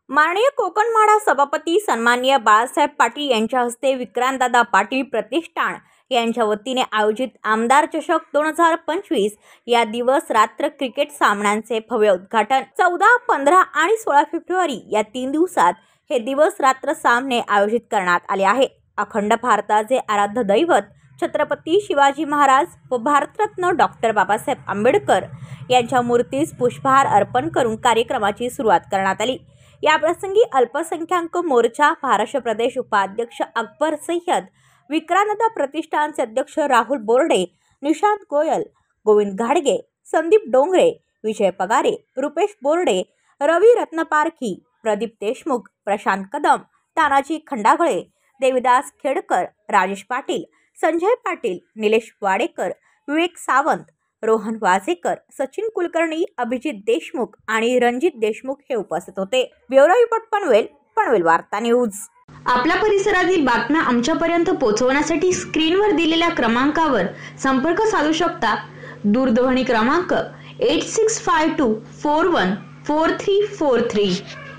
माननीय कोकणमाडा सभापती सन्माननीय बाळासाहेब पाटील यांच्या हस्ते विक्रांतदादा पाटील प्रतिष्ठान यांच्या वतीने आयोजित आमदार चषक 2025 या दिवस रात्र क्रिकेट सामन्यांचे भव्य उद्घाटन 14, 15 आणि 16 फेब्रुवारी या 3 दिवसात हे दिवस रात्र सामने आयोजित करण्यात आले आहे। अखंड भारताचे आराध्य दैवत छत्रपती शिवाजी महाराज व भारतरत्न डॉक्टर बाबासाहेब आंबेडकर यांच्या मूर्तीस पुष्पहार अर्पण करून कार्यक्रमाची सुरुवात करण्यात आली। या प्रसंगी अल्पसंख्याक मोर्चा महाराष्ट्र प्रदेश उपाध्यक्ष अकबर सय्यद, विक्रांतदादा प्रतिष्ठानचे अध्यक्ष राहुल बोर्डे, निशांत गोयल, गोविंद घाडगे, संदीप डोंगरे, विजय पगारे, रुपेश बोर्डे, रवी रत्नपारखी, प्रदीप देशमुख, प्रशांत कदम, तानाजी खंडागळे, देविदास खेडकर, राजेश पाटील, संजय पाटील, निलेश वाडेकर, विवेक सावंत, रोहन वाजेकर, सचिन कुलकर्णी, अभिजित देशमुख आणि रणजित देशमुख हे उपस्थित होते। ब्युरो रिपोर्ट पनवेल वार्ता न्यूज। आपल्या परिसरातील बातम्या आमच्यापर्यंत पोहोचवण्यासाठी स्क्रीनवर दिलेल्या क्रमांकावर संपर्क साधू शकता। दूरध्वनी क्रमांक 8652414343।